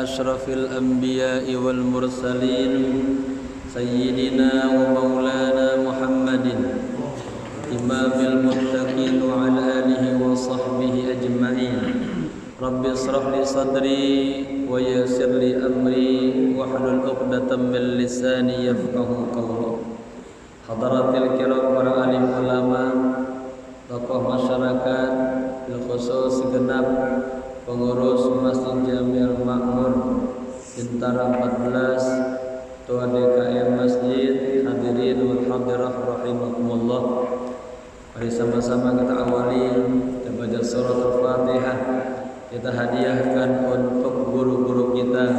أشرف الأنبياء والمرسلين سيدنا ومولانا محمد إمام المتقين وعلى آله وصحبه أجمعين رب اشرح لي صدري ويسر لي أمري واحلل عقدة من لساني يفقهوا قولي. Hadaratil kiram, para alim ulama, tokoh masyarakat, bil khusus segenap pengurus Masjid Jami'ul Makmur Bintara 14, Tua DKM Masjid, hadirin wal hadirah rahimakumullah. Mari sama-sama kita awali, kita baca surat Al-Fatihah, kita hadiahkan untuk guru-guru kita,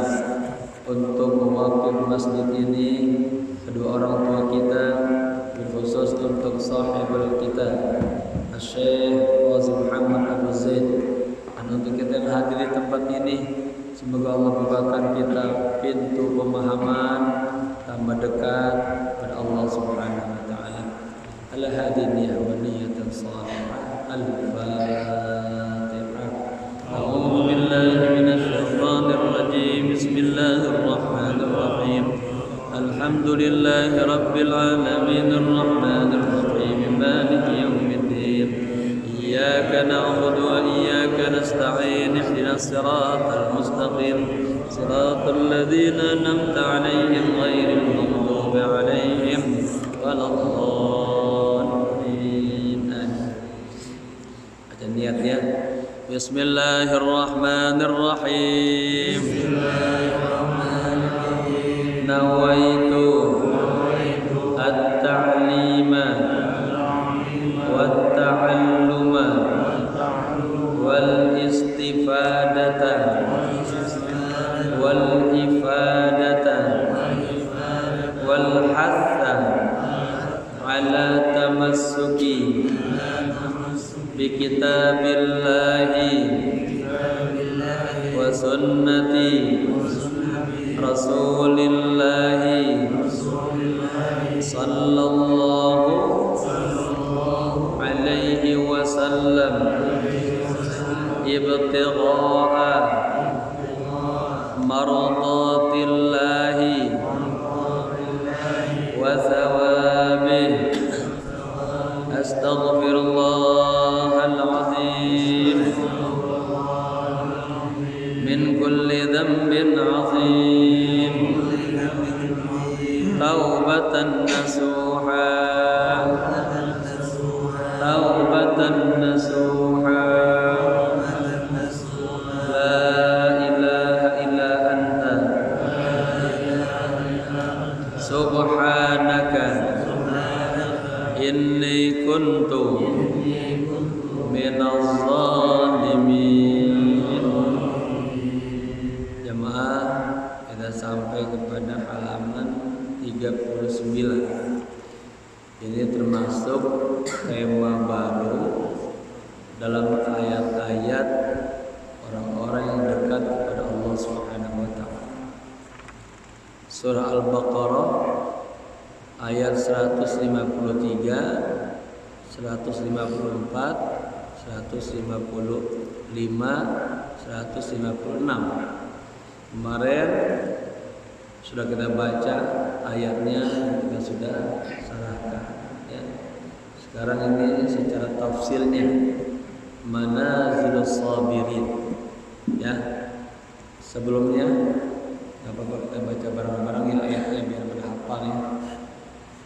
untuk mewakil masjid ini, kedua orang tua kita, khusus untuk sahibul kita Syekh Qazi Muhammad Abu Zaid, dan untuk kita yang hadir di tempat ini, semoga Allah bukakan kita pintu pemahaman tambah dekat pada Allah Subhanahu wa taala. Al-hadiniyah wa niyatan salihah. Al-Fatihah. A'udzu billahi minasy syaithanir rajim. Bismillahirrahmanirrahim. Alhamdulillahi rabbil alamin arrahmanir rahim maliki yaumiddin. Iyyaka na'budu wa iyyaka nasta'in. Ihdinas siratal mustaqim. Siratal ladzina an'amta 'alaihim ghairil maghdubi 'alaihim waladdallin. Baca niatnya. Bismillahirrahmanirrahim. Nawaitu at-ta'lima wat-ta'alluma wal-istifadata wal-ifadata wal-hatha ala tamassuki bi kitabillahi wa sunnati Rasulillahi sallallahu alaihi wasallam ibtigha'a mardatillahi wa thawabih. Astaghfirullahal azim min kulli dhanbin azim, taubatan nasuha, taubatan nasuha. La ilaha illa anta subhanaka inni kuntu minaz zalimin. Jemaah, kita sampai kepada halaman 39. Ini termasuk tema baru dalam ayat-ayat orang-orang yang dekat kepada Allah Subhanahu wa taala. Surah Al-Baqarah ayat 153, 154, 155, 156. Kemarin sudah kita baca ayatnya, kita sudah sarahkan ya. Sekarang ini secara tafsirnya, manazilus sabirin ya. Sebelumnya enggak apa-apa kita baca bareng-bareng ya ayatnya biar pada hafal ya.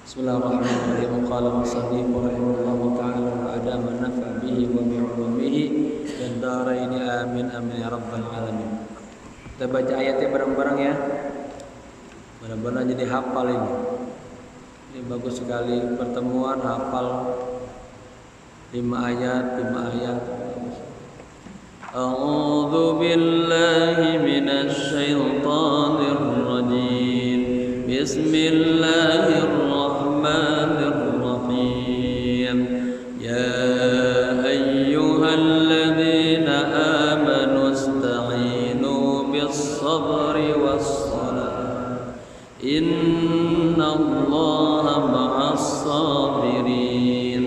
Bismillahirrahmanirrahim. Qala musannif rahimahullahu ta'ala wa adama nafa bihi wa bi 'ulumihi fid dharain amin amin ya rabbal alamin. Kita baca ayatnya bareng-bareng ya. Benar-benar jadi hafal ini. Ini bagus sekali pertemuan hafal 5 ayat, 5 ayat. A'udzu billahi minasy syaithanir rajim. Bismillahirrahmanirrahim. Ya ayyuhalladzina amanu ista'inu bis-sabri was-salah. Innallaha ma'as-sabirin.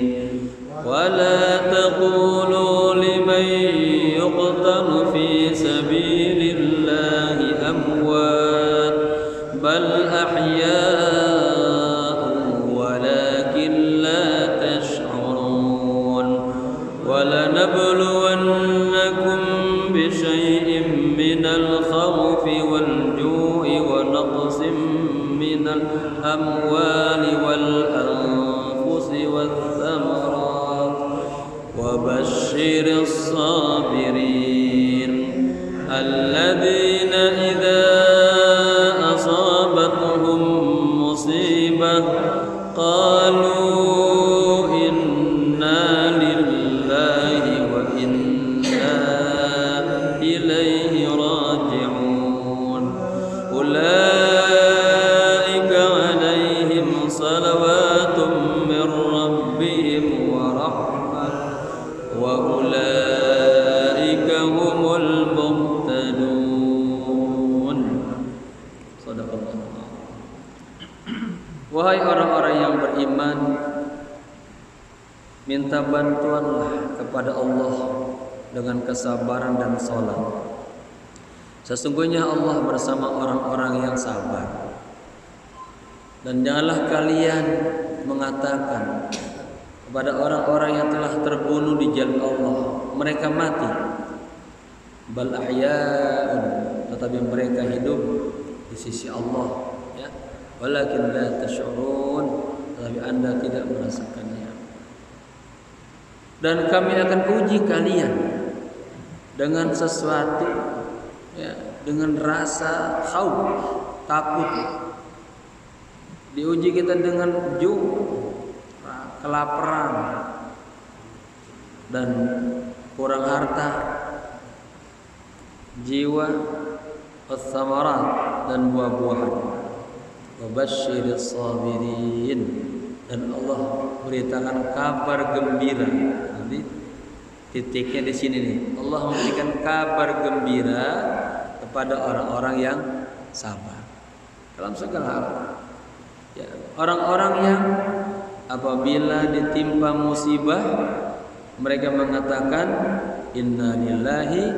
Wa la taqulu liman yuqtalu fi sabilillahi من الخوف والجوع ونقص من الأموال والأنفس والثمرات وبشر الصابرين الذين إذا أصابتهم مصيبة قالوا إنا لله وإنا إليه راجعون أولئك عليهم صلوات من ربهم ورحمة وأولئك هم المهتدون. صدق الله. Wahai orang-orang yang beriman, minta bantuanlah kepada Allah dengan kesabaran dan salat. Sesungguhnya Allah bersama orang-orang yang sabar. Dan janganlah kalian mengatakan kepada orang-orang yang telah terbunuh di jalan Allah, mereka mati. Bal ahya'un, tetapi mereka hidup di sisi Allah, ya. Walakin la tash'urun, tetapi Anda tidak merasakannya. Dan kami akan uji kalian dengan sesuatu, ya, dengan rasa khauf, takut. Diuji kita dengan kelaparan dan kurang harta, jiwa, wathamarat, dan buah-buahan. Wabasyiris sabirin, dan Allah beritakan kabar gembira. Nanti titiknya di sini nih. Allah memberikan kabar gembira kepada orang-orang yang sabar dalam segala hal. Ya, orang-orang yang apabila ditimpa musibah mereka mengatakan inna lillahi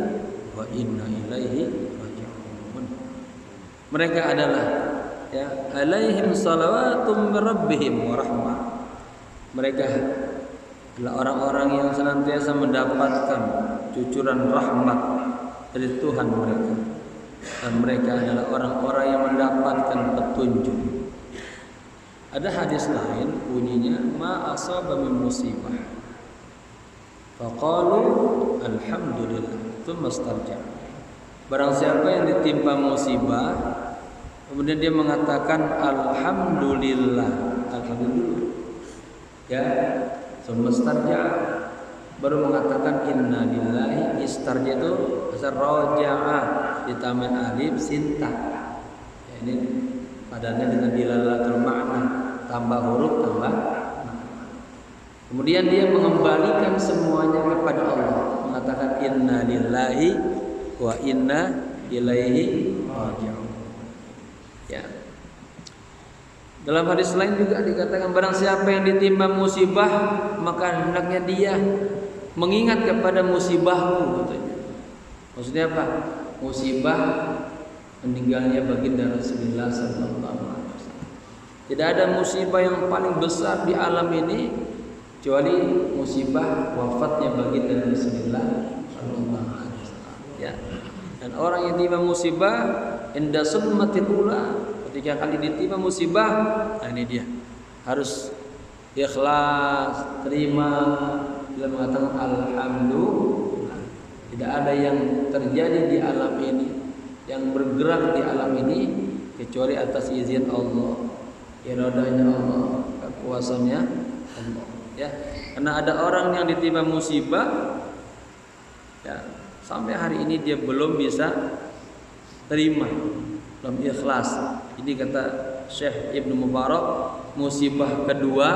wa inna ilaihi raji'un. Mereka adalah, ya, alaihim salawatum min rabbihim wa rahmah. Mereka adalah orang-orang yang senantiasa mendapatkan cucuran rahmat dari Tuhan mereka, dan mereka adalah orang-orang yang mendapatkan petunjuk. Ada hadis lain bunyinya ma asaba min musibah faqalu alhamdulillah tsumma istarja. Barang siapa yang ditimpa musibah kemudian dia mengatakan alhamdulillah, alhamdulillah, ya, semestarja, baru mengatakan inna lillahi. Istarja itu bahasa roja'a ditambah alif sinta, ya, ini padannya dengan dilalatul makna, tambah huruf tambah makna. Kemudian dia mengembalikan semuanya kepada Allah, mengatakan inna lillahi wa inna ilaihi raji'un. Ya. Dalam hadis lain juga dikatakan barang siapa yang ditimpa musibah maka hendaknya dia mengingat kepada musibahku, katanya. Maksudnya apa? Musibah meninggalnya baginda Rasulullah sallallahu alaihi wasallam. Tidak ada musibah yang paling besar di alam ini kecuali musibah wafatnya baginda Rasulullah sallallahu alaihi wasallam. Ya. Dan orang yang ditimpa musibah inda sudmatil ula, ketika kali ditimpa musibah, nah ini dia harus ikhlas, terima, bila mengatakan alhamdulillah. Tidak ada yang terjadi di alam ini, yang bergerak di alam ini kecuali atas izin Allah, iradanya Allah, kekuasaannya Allah. Ya, karena ada orang yang ditimpa musibah, ya, sampai hari ini dia belum bisa terima, belum ikhlas. Ini kata Syekh Ibnu Mubarak, musibah kedua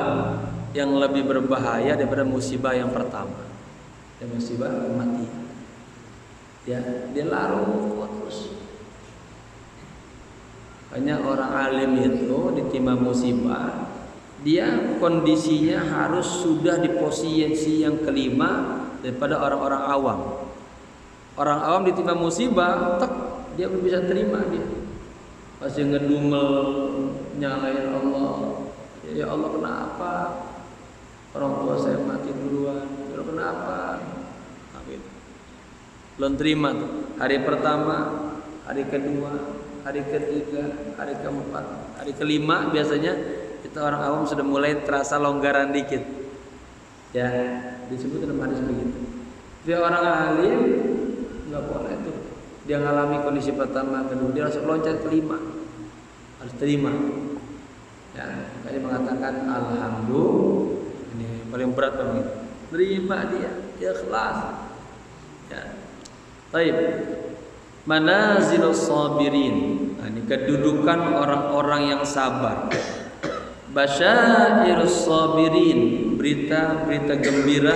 yang lebih berbahaya daripada musibah yang pertama, dan musibah kematian. Ya, dia larut terus. Hanya orang alim itu ditimpa musibah, dia kondisinya harus sudah di posisi yang kelima daripada orang-orang awam. Orang awam ditimpa musibah, tek, dia belum bisa terima, dia masih ngedumel nyalain Allah. Ya Allah, kenapa orang tua saya mati duluan? Ya Allah, kenapa? Belum terima tuh. Hari pertama, hari kedua, hari ketiga, hari keempat, hari kelima biasanya kita orang awam sudah mulai terasa longgaran dikit. Ya, disebut dalam hadis begitu. Dia orang alim nggak boleh tuh. Dia ngalami kondisi pertama, kedua, dia langsung loncat kelima. Harus terima. Ya, makanya mengatakan alhamdulillah, ini paling berat kan gitu. Terima dia ikhlas. Ya. Baik. Manazilus sabirin. Nah, ini kedudukan orang-orang yang sabar. Basyairus sabirin, berita-berita gembira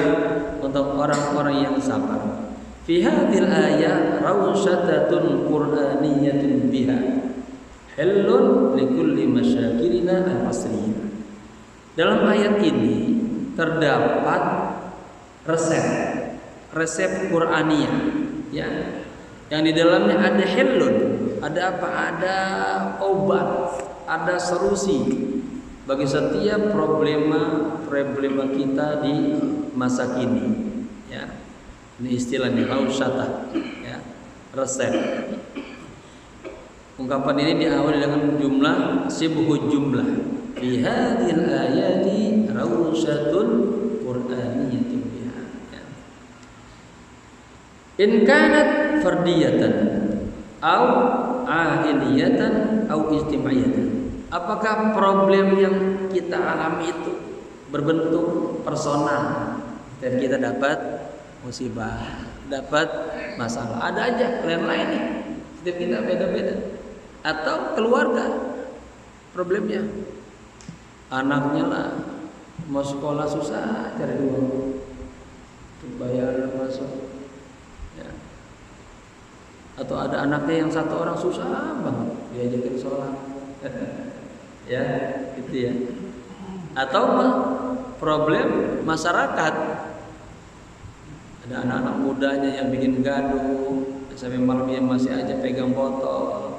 untuk orang-orang yang sabar. Fi hadhil ayat rawshatatun qur'aniyatun biha halun likulli masyakilina al-asriyah. Dalam ayat ini terdapat resep Qur'aniyah, ya. Yang di dalamnya ada halun, ada apa? Ada obat, ada solusi bagi setiap problema kita di masa kini, ya. Ini istilahnya rawshatah, ya, resep. Ungkapan ini diawali dengan jumlah sibhu jumlah. Fi hadhil ayati rawshatun qur'aniyatun biha. In kanat fardiyatan au ailiyatan au ijtimaiyatan. Apakah problem yang kita alami itu berbentuk personal dan kita dapat musibah, dapat masalah, ada aja lain-lain nih. Setiap kita beda-beda. Atau keluarga problemnya, anaknya lah mau sekolah susah cari uang untuk bayar masuk, ya. Atau ada anaknya yang satu orang susah banget diajakin sholat, ya gitu ya. Atau problem masyarakat, ada anak-anak mudanya yang bikin gaduh sampai malamnya masih aja pegang botol.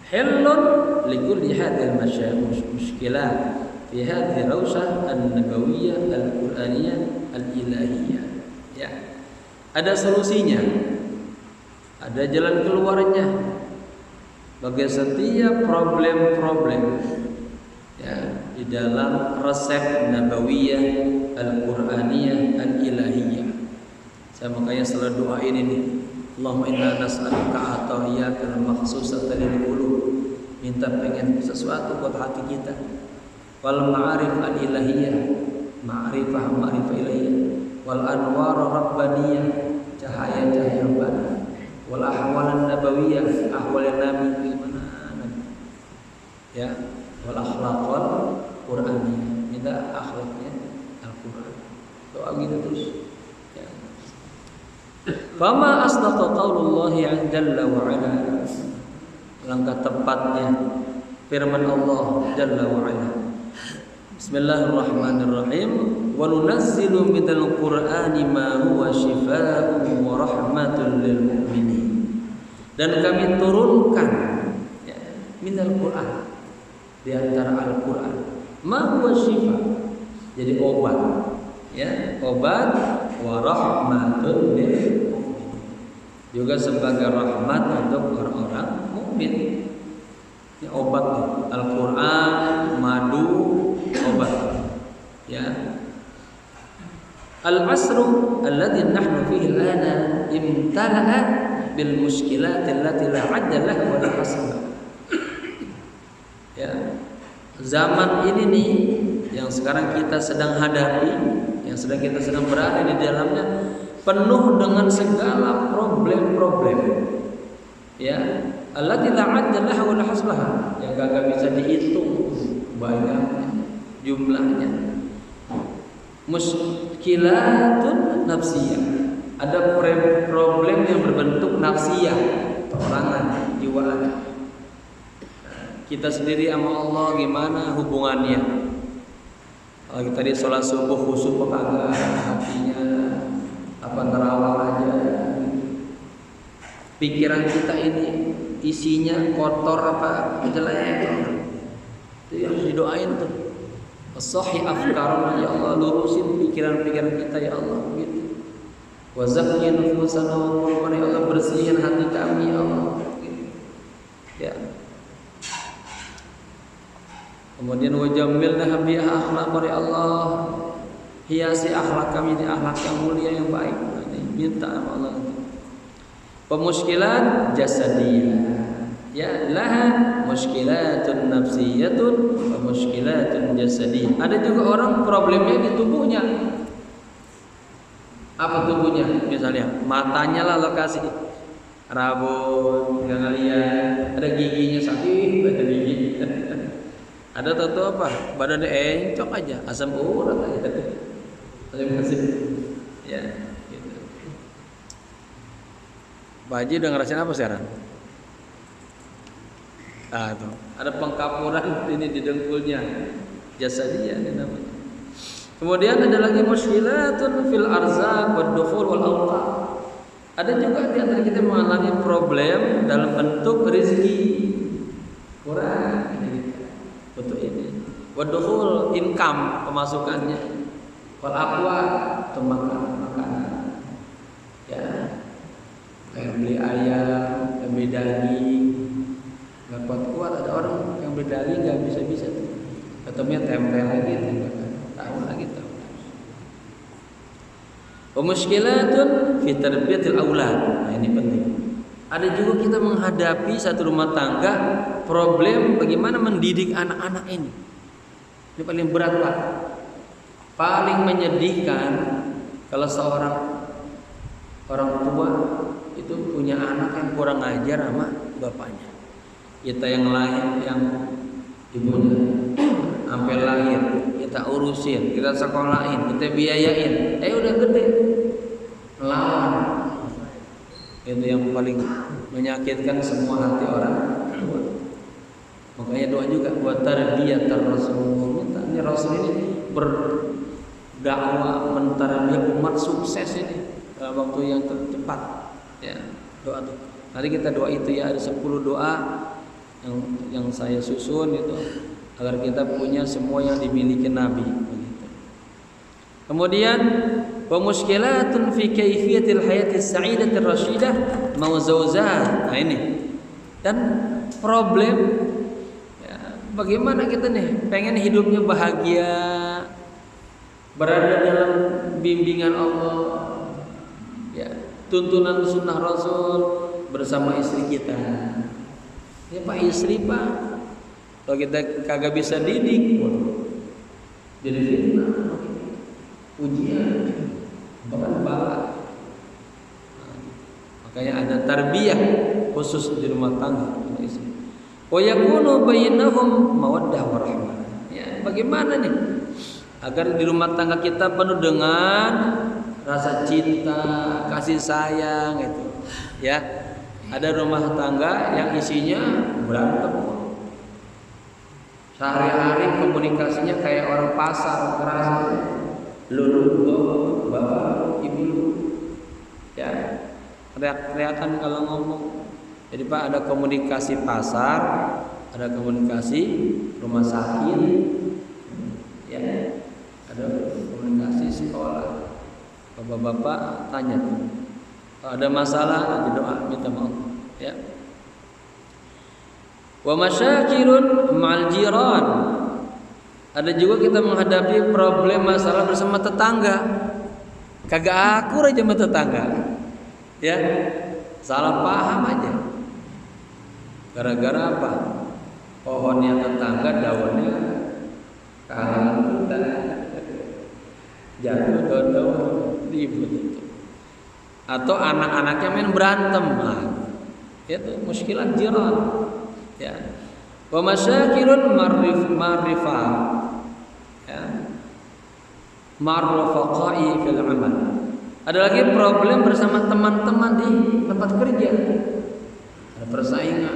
Halun likulli hadhil mushkilat fi hadhihi rawshah an-nabawiyyah al-qur'aniyah al-ilahiyah. Ya. Ada solusinya. Ada jalan keluarnya bagi setiap problem-problem, ya, di dalam resep nabawiyah al-qur'aniyah al-ilahiyah. Saya makanya selalu doa ini nih. Allahumma inna nas'aluka atahiyakal makhsusata lil qulub. Minta pengen sesuatu buat hati kita. Wal ma'arif al-ilahiyah, ma'rifah ilahiyah. Wal anwar rabbaniyah, cahaya-cahaya rabbani. Wal ahwal nabawiyah, ahwal nabi gimana. Ya, wal akhlaqal qur'aniyah. Minta akhlaknya Al-Qur'an. Doa gitu terus. Fama asdaqa qaulullahi jalla wa ala. Langkah tepatnya firman Allah jalla wa ala. Bismillahirrahmanirrahim. Wa nunazzilu minal qur'ani ma huwa shifaa'un wa rahmatun lil mu'minin. Dan kami turunkan, ya, minal qur'an, di antara Al-Qur'an, ma huwa shifa', jadi obat, ya, obat, wa rahmatun lil mu'minin, juga sebagai rahmat untuk orang-orang mukmin. Ini obat, Al-Qur'an, madu, obat, ya. Al-asru alladhi nahnu fihi al-ana imtala'a bil mushkilat allati la 'adda laha wa la hasba. Ya. Zaman ini nih yang sekarang kita sedang hadapi, yang sedang kita berada di dalamnya, penuh dengan segala problem-problem, ya, allati la 'adda laha wa la hasbaha, yang kagak bisa dihitung banyaknya jumlahnya. Muskilatun nafsiyah, ada problem yang berbentuk nafsiyah, perorangan, jiwaan. Kita sendiri sama Allah gimana hubungannya? Kalau kita di sholat subuh khusyuk kagak, hatinya apa terawal aja. Pikiran kita ini isinya kotor apa jelek, itu yang harus didoain tuh. Sahih afkarna, ya Allah, lurusin pikiran-pikiran kita ya Allah, gitu. Wa zakki nufusana wa qurban, ya Allah bersihkan hati kami ya Allah. Ya. Kemudian wajammilna biha akhlaq, ya Allah hiasi akhlak kami di akhlak yang mulia yang baik. Minta sama Allah. Pemuskilat jasadiyah, ya laha muskilatun nafsiyatun wa muskilatun jasadiyah. Ada juga orang problemnya di tubuhnya. Apa tubuhnya? Misalnya matanya lah lokasi rabun, nggak ngeliat, ada giginya sakit, ada gigi. Ada tato apa? Badannya encok aja, asam urat aja. Terima kasih. Ya, gitu. Pak Haji udah ngerasain apa sekarang? Tuh. Ada pengkapuran ini di dengkulnya. Jasadiyah ini namanya. Kemudian ada lagi muskilatun fil arzaq wad dukhul wal awqat. Ada juga di antara kita mengalami problem dalam bentuk rezeki kurang untuk ini. Wad dukhul income pemasukannya. Wal aqwa itu makanan. Ya. Kayak beli ayam, beli daging. Enggak kuat ada orang yang beli daging enggak bisa-bisa tuh. Ketemunya tempe lagi tahu lagi. Wa muskilatun fi tarbiyatil aulad. Nah, ini penting. Ada juga kita menghadapi satu rumah tangga problem bagaimana mendidik anak-anak ini. Ini paling berat, Pak. Paling menyedihkan kalau seorang orang tua itu punya anak yang kurang ajar sama bapaknya. Kita yang lahir, yang ibunya sampai lahir, kita urusin, kita sekolahin, kita biayain. Udah gede, melawan. Itu yang paling menyakitkan semua hati orang. Makanya doa juga buat tarbiyatar Rasul. Minta ini Rasul ini berdakwah mentarbiyah umat sukses ini dalam waktu yang tercepat. Ya, doa tuh. Nanti kita doa itu ya, ada 10 doa yang saya susun itu agar kita punya semua yang dimiliki Nabi begitu. Kemudian wa muskilatun fi kaifiyatil hayatis sa'idatir rasyidah mawzawzah. Nah ini. Dan problem ya, bagaimana kita nih pengen hidupnya bahagia, berada dalam bimbingan Allah, ya, tuntunan sunnah Rasul bersama istri kita. Ya Pak, istri Pak, kalau kita kagak bisa didik, jadi fitnah, ujian, bahkan bala. Makanya ada tarbiyah khusus di rumah tangga istri. Wa yakunu bainahum mawaddah warahmah. Ya, bagaimana nih agar di rumah tangga kita penuh dengan rasa cinta, kasih sayang itu. Ya, ada rumah tangga yang isinya berantem. Sehari-hari komunikasinya kayak orang pasar, keras. Lulu, bapak, ibu, ya, teriak-teriakan kalau ngomong. Jadi Pak, ada komunikasi pasar, ada komunikasi rumah sakit, ya, ada komunikasi sekolah. Bapak-bapak tanya, kalau ada masalah nanti doa minta maaf, ya. Wa masyakilun ma'al jiran. Ada juga kita menghadapi problem masalah bersama tetangga. Kagak akur aja sama tetangga. Ya. Salah paham aja. Gara-gara apa? Pohonnya tetangga daunnya kalang kita. Jatuh daun-daun ribut itu. Atau anak-anaknya main berantem. Nah, itu muskilat jiran. Ya. Wa masyakilun ma'rifah. Ya. Marrafaqai fil amal. Ada lagi problem bersama teman-teman di tempat kerja. Ada persaingan,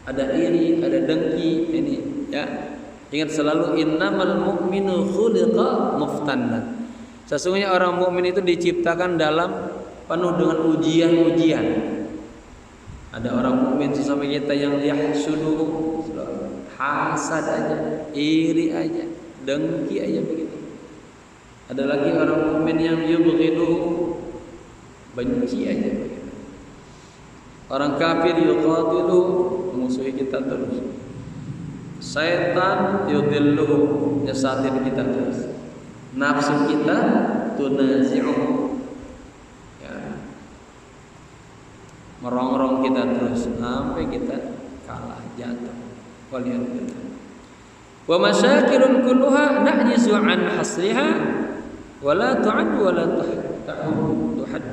ada iri, ada dengki ini, ya. Ingat selalu innamal mu'minu khuliqa muftanna. Sesungguhnya orang mukmin itu diciptakan dalam penuh dengan ujian-ujian. Ada orang mukmin sesama kita yang yahsudu, hasad aja, iri aja, dengki aja begitu. Ada lagi orang mukmin yang yubghidu, benci aja. Orang kafir yuqatilu, memusuhi kita terus. Syaitan yudilluhu, nyesatin kita terus. Nafsu kita tunazi'u, ya, merongrong kita terus sampai kita kalah, jatuh. Waliyadzubillah. Wa masyakilun kulluha na'jizu an hasriha wa la tu'ad wa la tuhad.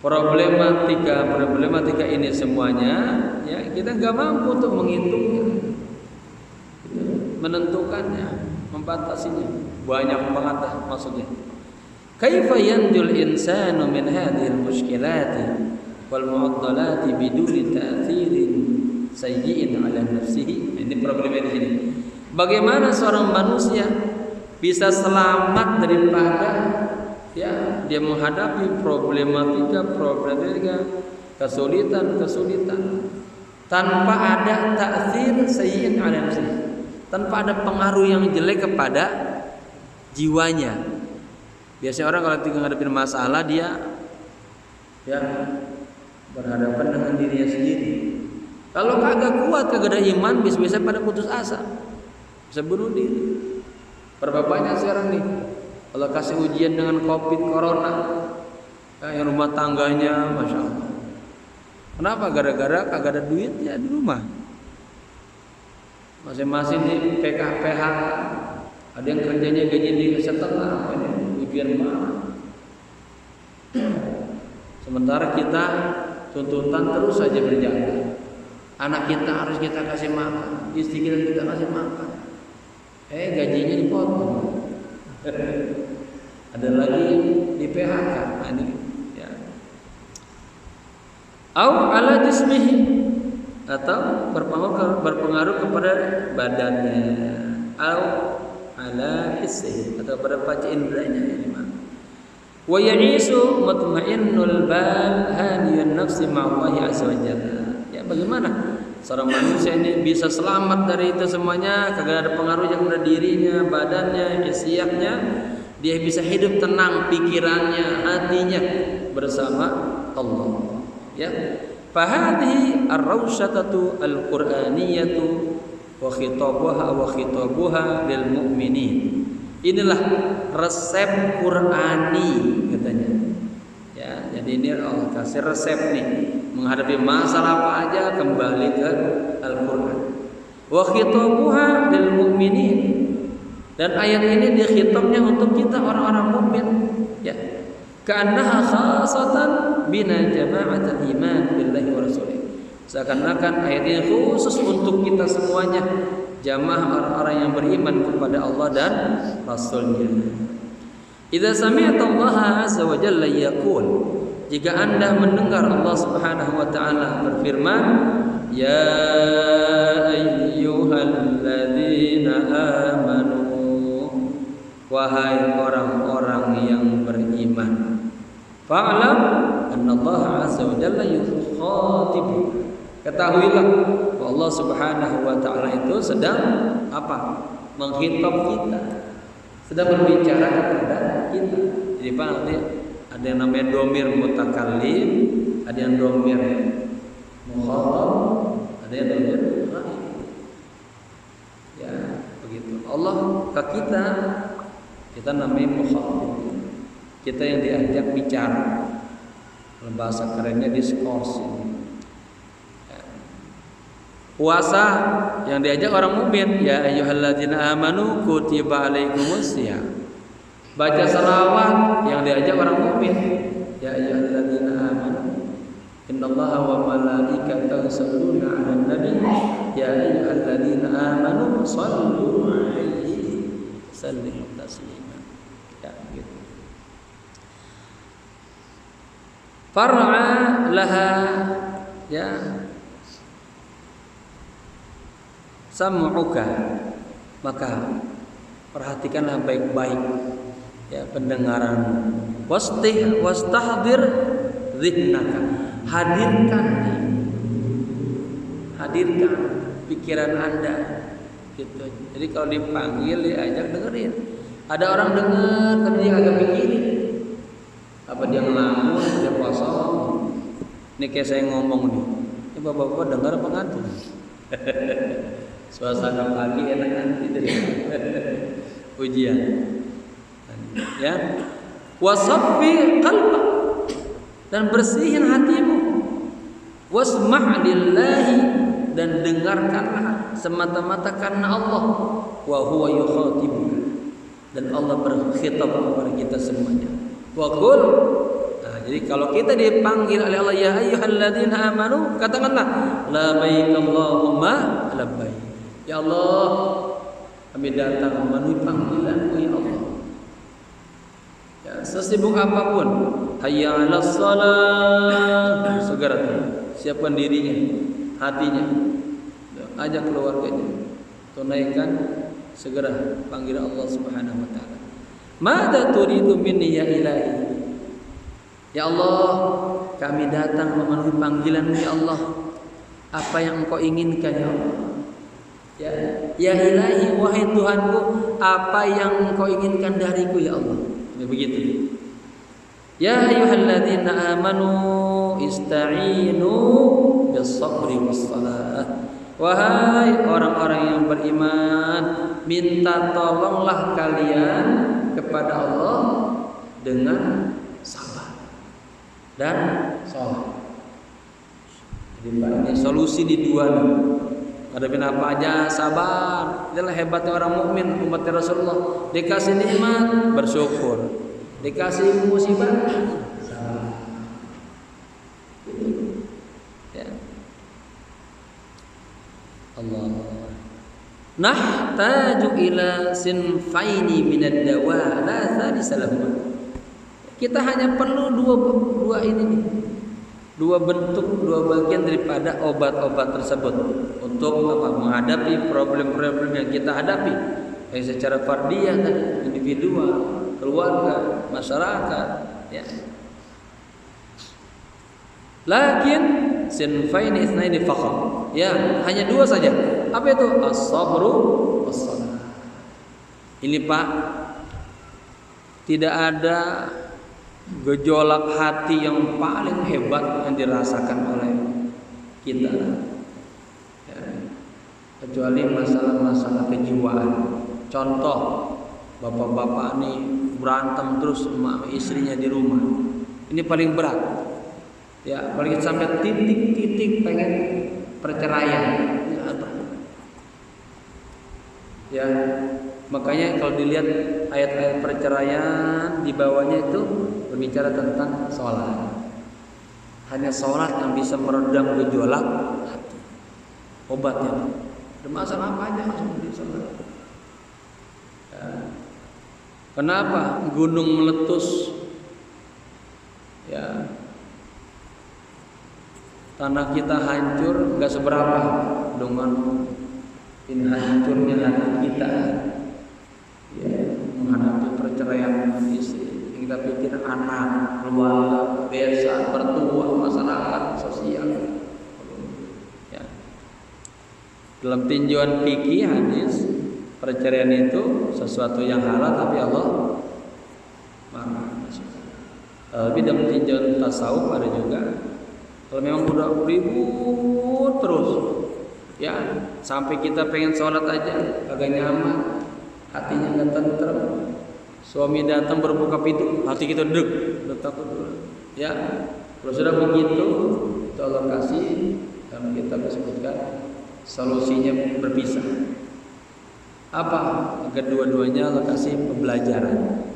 Problematika ini semuanya, ya, kita nggak mampu untuk menghitungnya, menentukannya, membatasinya. Banyak banget maksudnya. Kaifa yanjul insanu min hadhil mushkilati wal mu'addalati biduni ta'thirin sayyi'in 'ala nafsihi. Ini problemnya di sini. Bagaimana seorang manusia bisa selamat daripada, ya, dia menghadapi problematika kesulitan tanpa ada ta'thir sayyi'in 'ala nafsihi, tanpa ada pengaruh yang jelek kepada jiwanya. Biasanya orang kalau tinggal ngadepin masalah, dia, ya, berhadapan dengan dirinya sendiri. Kalau kagak kuat, kagak ada iman, bisa-bisa pada putus asa, bisa bunuh diri. Berapa banyak sekarang nih, kalau kasih ujian dengan COVID, corona, yang rumah tangganya, masya Allah. Kenapa? Gara-gara kagak ada duitnya di rumah. Masing-masing di PHK, ada yang kerjanya gaji di setengah, ujian mana? Sementara kita tuntutan terus saja berjalan. Anak kita harus kita kasih makan, istri kita kasih makan. Gajinya dipotong. Ada lagi di PHK. Ini, ya. Au ala jismihi, atau berpengaruh kepada badannya. Au ala hissihi, atau pada panca inderanya. Wa ya'isu mutma'innul bal hadiyun nafsi ma'allahi azza wa jalla. Ya, bagaimana seorang manusia ini bisa selamat dari itu semuanya, kagak ada pengaruhnya kepada dirinya, badannya, isiaknya, dia bisa hidup tenang pikirannya, hatinya bersama Allah. Ya, fahadhihi ar-rawsyatatu al-qur'aniyatu wa khitabuha lil mu'minin. Inilah resep Qur'ani katanya. Ya, jadi ini Allah kasih resep nih, menghadapi masalah apa aja kembali ke Al-Qur'an. Wa khitabuha lil mu'minin. Dan ayat ini dikhitabnya untuk kita orang-orang mukmin, ya. Ka'annaha khasatan bina jama'atul iman billahi wa rasulih. Seakan-akan ayat ini khusus untuk kita semuanya, jamaah orang-orang yang beriman kepada Allah dan Rasulnya. Idza sami'ta Allah azza wa jalla yaqul, jika Anda mendengar Allah Subhanahu wa taala berfirman, ya ayyuhalladzina amanu, wahai orang-orang yang beriman, fa'lam annallaha azza wa jalla yukhatibu, ketahuilah bahwa Allah Subhanahu wa taala itu sedang apa? Menghitab kita, sedang berbicara kepada kita. Jadi Pak, nanti ada yang namanya domir mutakallim, ada yang domir mukhatab, ada yang domir ghaib. Ya, begitu. Allah ke kita namanya mukhatab. Kita yang diajak bicara. Dalam bahasa kerennya diskurs. Puasa yang diajak orang mukmin, ya ayyuhalladzina amanu kutiba alaikumusiyam. Baca salawat yang diajak orang mukmin, ya ayyuhalladzina amanu innallaha wa malaikatahu yusholluna 'alan nabi ya ayyuhalladzina amanu shallu 'alaihi sallimu taslima. Ya, gitu. Far'a laha, ya, sam'uka, maka perhatikanlah baik-baik, ya, pendengaran. Wastahdir dhihnaka, hadirkan pikiran Anda, gitu. Jadi kalau dipanggil, diajak, dengerin. Ada orang dengar tapi dia agak pikirin, apa dia ngelamun, Ini kayak saya ngomong nih. Ini bapak-bapak dengar apa ngantuk? Suasana pagi enak nanti dari ujian. Ya. Wasaffi qalbak, dan bersihin hatimu. Wasma' lillahi, dan dengarkanlah semata-mata karena Allah. Wa huwa yukhatibuka, dan Allah berkhitab kepada kita semuanya. Wa qul, jadi kalau kita dipanggil oleh Allah, ya ayyuhalladzina amanu, katakanlah labbaik Allahumma labbaik. Ya Allah, kami datang memenuhi panggilan-Mu ya Allah. Ya, sesibuk apapun, hayya 'alas shalah, segera siapkan dirinya, hatinya, ajak keluarganya, tunaikan segera panggilan Allah Subhanahu wa taala. Mada turidu minni ya ilahi? Ya Allah, kami datang memenuhi panggilan-Mu ya Allah. Apa yang Engkau inginkan ya Allah? Ya ilahi, wahai Tuhanku, apa yang Engkau inginkan dariku ya Allah? Begitu. Ya ayyuhalladzina amanu ista'inu bis-sabri was-salah. Wahai orang-orang yang beriman, minta tolonglah kalian kepada Allah dengan sabar dan salat. Jadi ini solusi di dua nih. Hadapin apa aja sabar. Itulah hebatnya orang mukmin umat Rasulullah. Dikasih nikmat bersyukur, dikasih musibah sabar. Ya. Allah. Nahtaju ila sinfaini minad dawa la thalisa lahum. Kita hanya perlu dua ini nih. Dua bentuk, dua bagian daripada obat-obat tersebut untuk menghadapi problem-problem yang kita hadapi, baik secara fardiyah tadi, individual, keluarga, masyarakat, ya. Lakin sinfaini itsnaini faqat. Ya, hanya dua saja. Apa itu? As-sabru was-salah. Ini Pak, tidak ada gejolak hati yang paling hebat yang dirasakan oleh kita, ya, kecuali masalah-masalah kejiwaan. Contoh, bapak-bapak nih berantem terus sama istrinya di rumah, ini paling berat, ya, paling sampai titik-titik pengen perceraian, ya. Makanya kalau dilihat ayat-ayat perceraian di bawahnya itu berbicara tentang sholat. Hanya sholat yang bisa meredam gejolak hati. Obatnya. Ada masalah apa aja langsung di sholat. Ya. Kenapa gunung meletus? Ya. Tanah kita hancur nggak seberapa dengan hancurnya hati kita. Ya, menghadapi perceraian istri, yang kita pikir anak, keluarga, desa, mertua, masyarakat, sosial. Ya. Dalam tinjauan fikih hadis, perceraian itu sesuatu yang halal tapi Allah marah. Tapi dalam tinjauan tasawuf ada juga, kalau memang udah ribut terus, ya sampai kita pengen sholat aja agak nyaman, hatinya nggak tentrem. Suami datang berbuka pintu, hati kita deg, takut dulu. Ya, kalau sudah begitu, itu Allah kasih dalam kitab disebutkan solusinya berpisah. Apa? Kedua-duanya Allah kasih pembelajaran.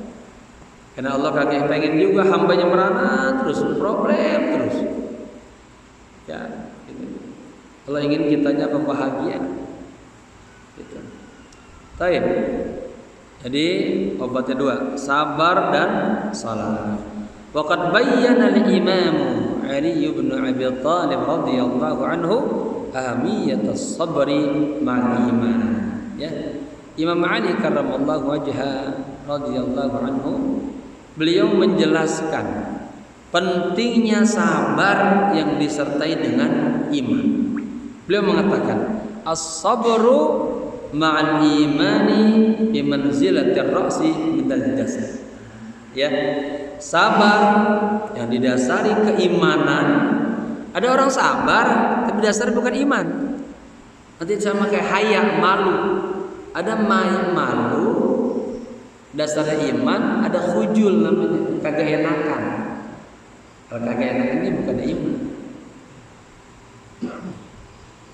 Karena Allah kagak pengen juga hambanya merana terus problem terus. Ya, gitu. Allah ingin kitanya bahagia. Gitu. Baik. Jadi obatnya dua, sabar dan salat. Waqad bayyana al-Imam Ali bin Abi Thalib radhiyallahu anhu ahamiyatas sabri ma'al iman. Ya. Imam Ali karramallahu wajha radhiyallahu anhu, beliau menjelaskan pentingnya sabar yang disertai dengan iman. Beliau mengatakan as-sabru ma'al imani bi manzilatir ra'si minal jasad. Ya, sabar yang didasari keimanan Ada orang sabar tapi dasarnya bukan iman. Nanti sama kayak haya, malu. Ada malu dasarnya iman, ada khujul namanya, kagak enakan. Kalau kagak enakan ini bukan iman.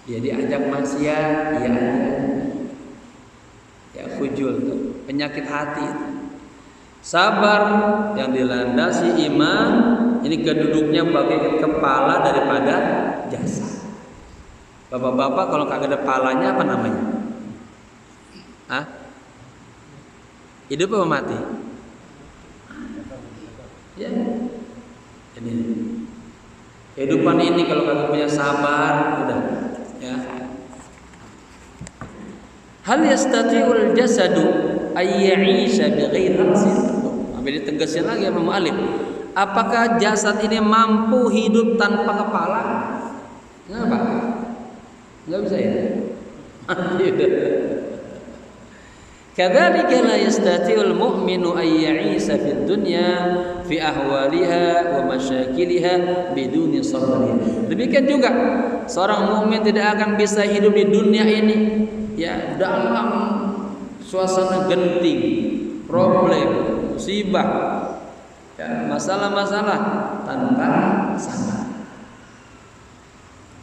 Dia diajak maksiat, ya aja. Ya khujul tuh, penyakit hati. Sabar yang dilandasi iman, ini keduduknya bagai kepala daripada jasad. Bapak-bapak kalau kagak ada palanya apa namanya? Hah? Hidup apa mati? Ya. Jadi kehidupan ini kalau kagak punya sabar, udah ya. Hal yastati'ul jasadu ay ya'isha bighairi ra'sin. Ambil ditegaskan lagi sama mu'alif. Apakah jasad ini mampu hidup tanpa kepala? Kenapa? Enggak bisa ya? Kadzalika la yastati'ul mu'minu ay ya'isha fid dunya fi ahwaliha wa masyakiliha biduni sabri. Demikian juga seorang mukmin tidak akan bisa hidup di dunia ini ya dalam suasana genting, problem, musibah, ya, masalah-masalah tanpa sabar.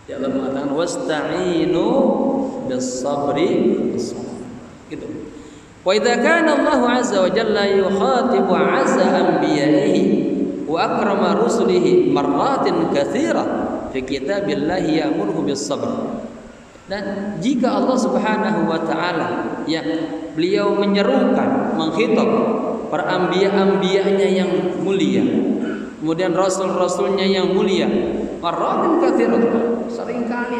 Ya Allah mengatakan wasta'inu bis-sabri gitu. Wa idza kana Allah 'azza wa jalla yukhatibu 'azza anbiya'ihi wa akrama rusulihi marratin katsirah fi kitabillahi ya'muruhu bis-sabr. Dan jika Allah Subhanahu wa taala ya beliau menyerukan, mengkhitab para anbiya-anbiyanya yang mulia, kemudian rasul-rasulnya yang mulia, marratin katsirah, sering kali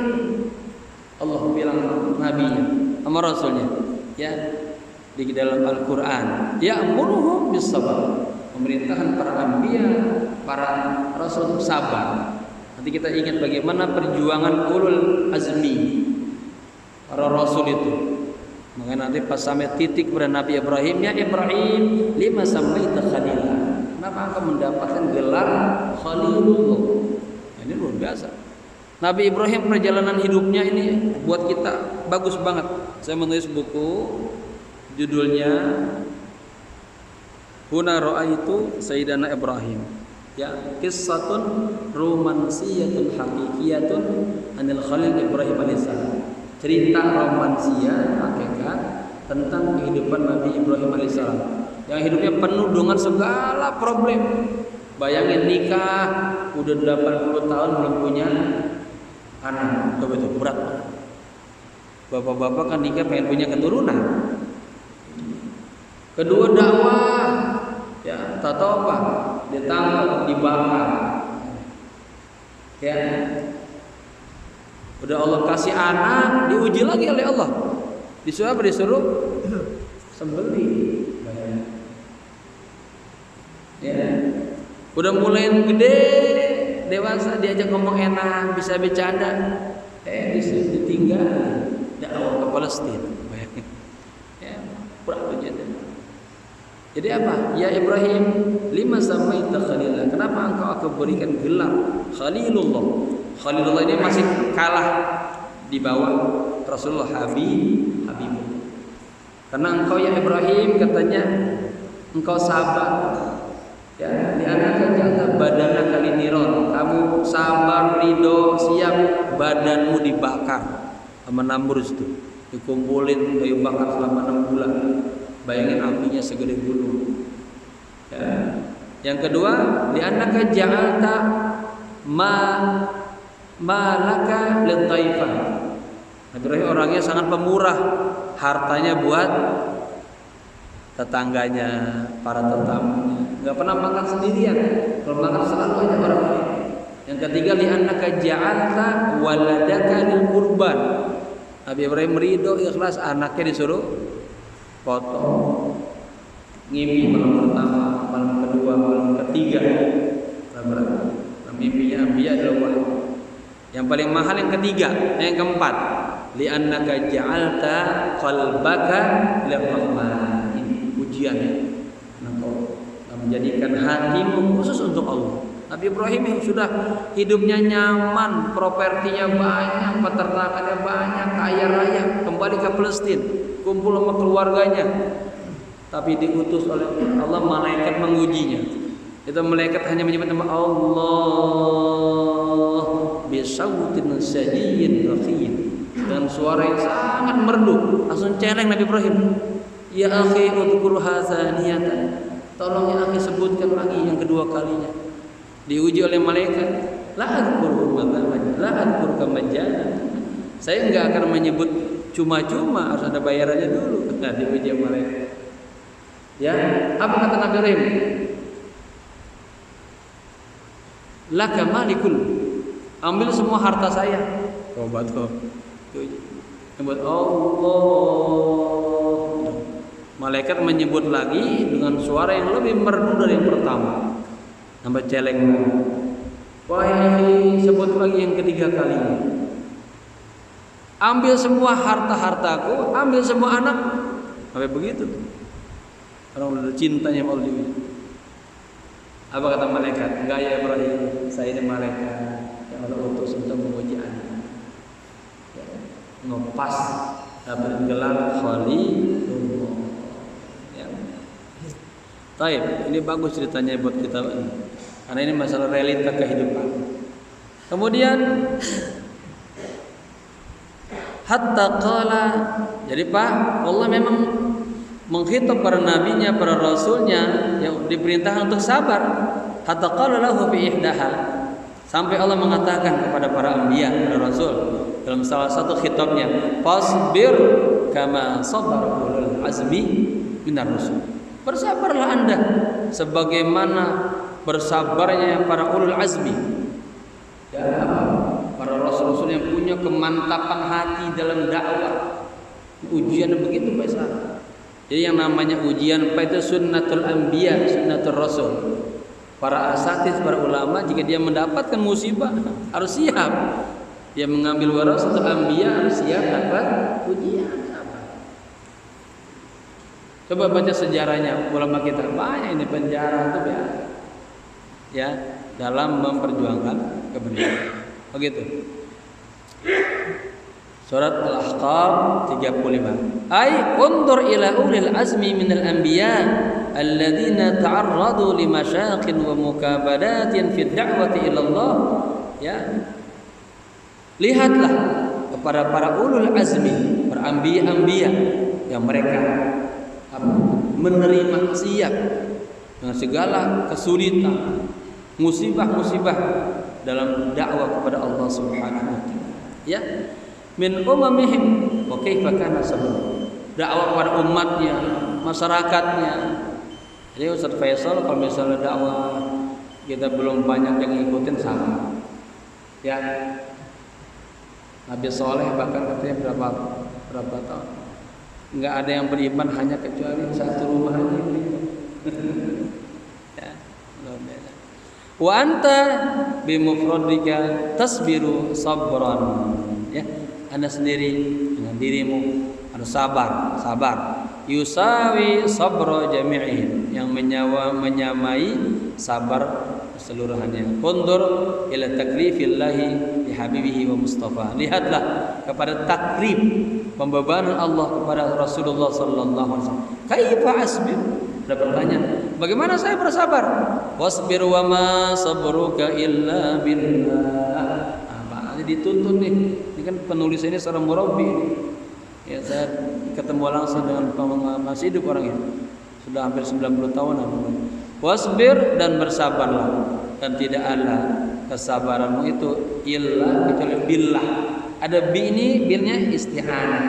Allah bilang nabinya sama rasulnya ya di dalam Al-Qur'an, ya'muruhum bis-sabr, memerintahkan para anbiya, para rasul untuk sabar. Nanti kita ingat bagaimana perjuangan ulul azmi para rasul itu. Maka nanti pas sampai titik pada Nabi Ibrahim, ya Ibrahim, lima samaita khalila. Kenapa engkau mendapatkan gelar Khalilullah? Ini luar biasa. Nabi Ibrahim perjalanan hidupnya ini buat kita bagus banget. Saya menulis buku judulnya Huna Ra'aitu Sayyidana Ibrahim. Ya, qissatun romansiyatun haqiqiyatun anil Khalil Ibrahim alaihissalam. Cerita romansia hakikat tentang kehidupan Nabi Ibrahim alaihissalam yang hidupnya penuh dengan segala problem. Bayangin nikah udah 80 tahun belum punya anak, betul berat. Bapak-bapak kan nikah pengen punya keturunan. Kedua dakwah, ya tak tahu apa, ditangkap, dibakar, ya. Udah Allah kasih anak, diuji lagi oleh Allah. Disuruh apa? Disuruh sembelih. Ya. Udah mulai gede, dewasa, diajak ngomong enak, bisa bercanda, disuruh ditinggal, dakwah ke Palestina. Ya, berapa jadi? Jadi apa? Ya Ibrahim, lima samaita khalilullah. Kenapa engkau aku berikan gelar Khalilullah? Khalilullah ini masih kalah di bawah Rasulullah Habibullah. Karena engkau ya Ibrahim katanya engkau sabar. Ya, di anak jatuh badannya kali niron. Kamu sabar, ridho, siap badanmu dibakar sama Namrud itu. Dikumpulin kayu bakar selama 6 bulan. Bayangin apinya segede gunung. Ya. Yang kedua, di anak ja'alta malaka litaifah. Nabi Ibrahim orangnya sangat pemurah, hartanya buat tetangganya, para tetamanya. Enggak pernah makan sendirian. Kalau makan selalu ada orang lain. Yang ketiga, li annaka ja'alta waladaka lil qurban. Nabi Ibrahim ridho ikhlas anaknya disuruh potong. Ngimpi malam pertama, malam kedua, malam ketiga. Mimpinya Anbiya adalah yang paling mahal yang ketiga, yang keempat, li annaka ja'alta qalbaka lirrahman. Ini ujiannya. Engkau menjadikan hatimu khusus untuk Allah. Nabi Ibrahim yang sudah hidupnya nyaman, propertinya banyak, peternakannya banyak, kaya raya, kembali ke Palestina, kumpul sama keluarganya. Tapi diutus oleh Allah, malaikat mengujinya. Itu malaikat hanya menyebut nama Allah bisautin sadiyyin rafiin, dengan suara yang sangat merdu. Langsung celeng Nabi Ibrahim, ya akhi udhkur hadza niyatan, tolong ya akhi sebutkan lagi yang kedua kalinya. Diuji oleh malaikat, la adhkur kama jana, saya enggak akan menyebut cuma-cuma, harus ada bayarannya dulu. Nah, diuji oleh malaikat. Ya, apa kata Nabi Ibrahim? Laka malikul, ambil semua harta saya. Tobat kok. Nyebut Allah. Malaikat menyebut lagi dengan suara yang lebih merdu dari yang pertama. Nambah celeng. Wahai, sebut lagi yang ketiga kalinya. Ambil semua harta-hartaku, ambil semua anak. Sampai begitu. Orang udah cintanya mau diuji. Apa kata malaikat? Enggak ya Ibrahim, saya ini malaikat yang Allah utus untuk menguji Anda. Ya, ngepas dapat gelar Khalilullah. Ya. Taib, ini bagus ceritanya buat kita, karena ini masalah realita kehidupan. Kemudian hatta qala, jadi Pak, Allah memang menghitab para nabinya, para rasulnya yang diperintahkan untuk sabar. Hatta qala lahu fi ihdaha, sampai Allah mengatakan kepada para anbiya, para rasul dalam salah satu khitabnya, fasbir kama sabara ulul azmi minar rusul. Bersabarlah Anda sebagaimana bersabarnya para ulul azmi. Ya, para rasul-rasul yang punya kemantapan hati dalam dakwah. Ujian begitu besar. Jadi yang namanya ujian apa itu sunnatul anbiya, sunnatul rasul. Para asatidz, para ulama, jika dia mendapatkan musibah harus siap. Dia mengambil warasatul anbiya, harus siap dapat ujian. Coba baca sejarahnya ulama kita, banyak ini penjara itu ya dalam memperjuangkan kebenaran. Begitu. Surat Al-Ahqaf 35. Ai undur ila ulil azmi minal anbiya alladziina ta'arradu li masyaqin wa mukabadatin fi da'wati ila Allah. Ya. Lihatlah kepada para ulul azmi, para anbiya yang mereka menerima siap dengan segala kesulitan, musibah-musibah dalam dakwah kepada Allah Subhanahu wa taala. Ya. Min umamihim wa kaifa kana sabr, dakwah pada umatnya, masyarakatnya. Jadi Ustaz Faisal kalau misalnya dakwah kita belum banyak yang ngikutin sama. Ya. Nabi Soleh bahkan katanya berapa tahun enggak ada yang beriman hanya kecuali satu rumah aja. Ya, wa anta bimufradika tasbiru sabran. Ya. Anda sendiri dengan dirimu harus sabar. Yusawi sabra jami'in, yang menyamai sabar keseluruhannya. Undur ila taklifillahi li habibihi wa mustafa. Lihatlah kepada takrif, pembebanan Allah kepada Rasulullah sallallahu alaihi wasallam. Kaifa asbir? Ada pertanyaan, bagaimana saya bersabar? Wasbir wa ma sabruka illa billah. Dituntut nih. Ini kan penulis ini seorang murabbi. Ya, saya ketemu langsung dengan masih hidup orang ini. Sudah hampir 90 tahun. Wasbir, dan bersabarlah, dan tidak ada kesabaranmu itu illa kecuali billah. Ada bi ini, bilnya isti'anah.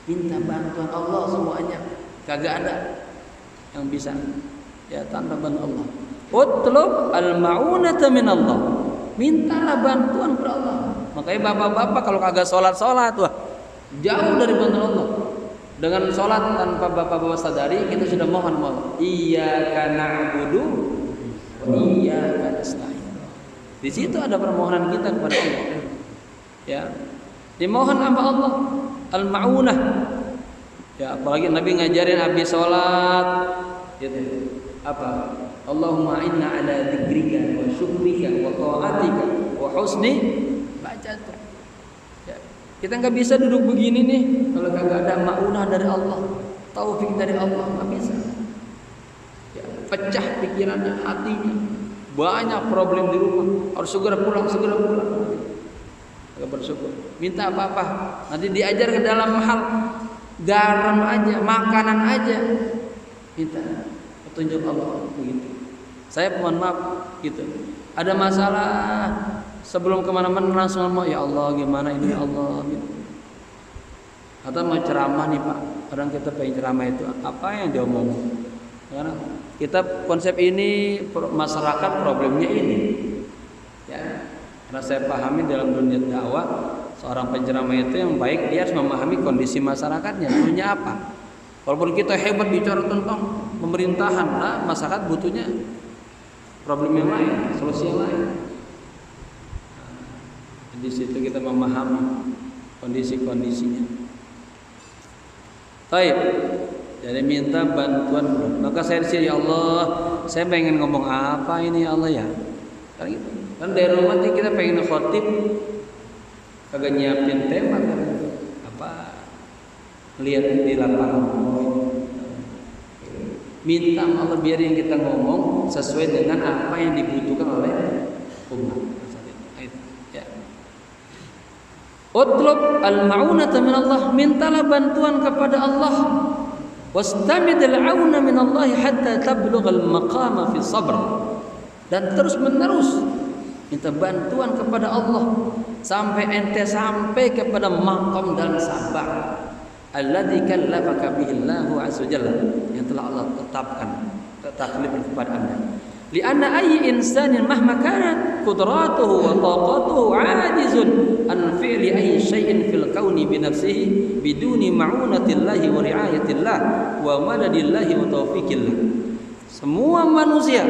Minta bantuan Allah semuanya. Kagak ada yang bisa ya tanpa bantuan Allah. Utlub al-ma'unata min Allah. Mintalah bantuan kepada Allah. Makanya bapak-bapak kalau kagak sholat wah, jauh dari bantuan Allah. Dengan sholat tanpa bapak-bapak sadari, kita sudah mohon Allah. Iyyaka na'budu wa iyyaka nasta'in. Di situ ada permohonan kita kepada Allah. Ya, dimohon sama Allah al-ma'unah. Ya, apalagi Nabi ngajarin habis sholat, gitu. Apa? Allahumma inna ala dzikrika wa syukrika wa ta'atika wa husni bacatuk. Ya. Kita nggak bisa duduk begini nih kalau kagak ada maunah dari Allah, taufik dari Allah, nggak bisa. Ya, pecah pikirannya, hatinya, banyak problem di rumah, harus segera pulang. Agak bersyukur. Minta apa-apa, nanti diajar ke dalam hal garam aja, makanan aja, minta petunjuk Allah begitu. Saya mohon maaf gitu. Ada masalah sebelum kemana-mana langsung ngomong ya Allah gimana ini ya Allah gitu. Atau mau ceramah nih Pak, kadang kita pengen ceramah itu apa yang dia omong. Karena kita konsep ini masyarakat problemnya ini. Ya, karena saya pahami dalam dunia dakwah seorang penceramah itu yang baik dia harus memahami kondisi masyarakatnya, punya apa. Walaupun kita hebat bicara tentang pemerintahan, nah, masyarakat butuhnya problem yang lain, solusi yang lain. Nah, di situ kita memahami kondisi-kondisinya. Baik, jadi minta bantuan. Maka saya disini ya Allah, saya pengen ngomong apa ini ya Allah ya. Kan gitu. Kan dari rumah kita pengen khotib, kagak nyiapin tema kan apa? Lihat di lapangan. Minta Allah biar yang kita ngomong sesuai dengan apa yang dibutuhkan oleh umat. Ya. Utlub al-ma'unata min Allah, mintalah bantuan kepada Allah. Wastamid al-auna min Allah hatta tablugha al-maqama fi sabr. Dan terus menerus minta bantuan kepada Allah sampai ente sampai kepada maqam dan sabar. Alladzi kallafaka bihi Allahu azza jalla, yang telah Allah tetapkan taklif kepada Anda. Lianna ayyi insanin mahma kanat qudratuhu wa taqatuhu ajizun an fi'li ayyi shay'in fil kauni bi nafsihi biduni ma'unatillahi wa ri'ayatillah wa madadillahi wa taufiqillah. Semua manusia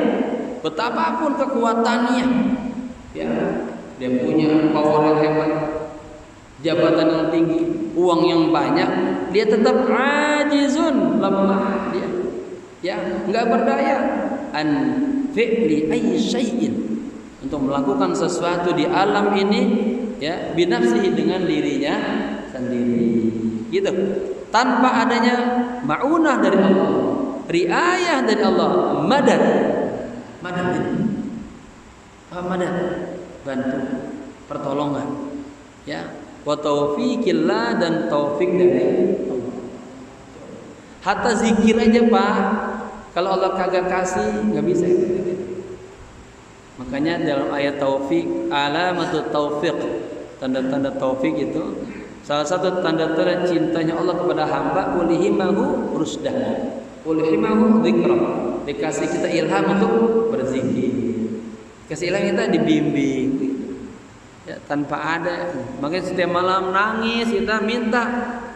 betapapun kekuatannya, ya, dia punya power yang hebat, jabatan yang tinggi, uang yang banyak, dia tetap ajizun, lemah dia, ya, nggak berdaya an fi'li ayyi syai'in, untuk melakukan sesuatu di alam ini, ya, binafsihi, dengan dirinya sendiri, gitu, tanpa adanya ma'unah dari Allah, riayah dari Allah, madad ini, madad, bantu, pertolongan, ya, wa taufiqillah, dan taufik dari Allah. Hatta zikir aja Pak, kalau Allah kagak kasih nggak bisa. Makanya dalam ayat taufik, alamatut taufiq, tanda-tanda taufik itu salah satu tanda-tanda cintanya Allah kepada hamba, ulihimahu rusdah, ulihimahu dzikra, dikasih kita ilham untuk berzikir, kasih ilham kita dibimbing, ya, tanpa ada. Makanya setiap malam nangis kita minta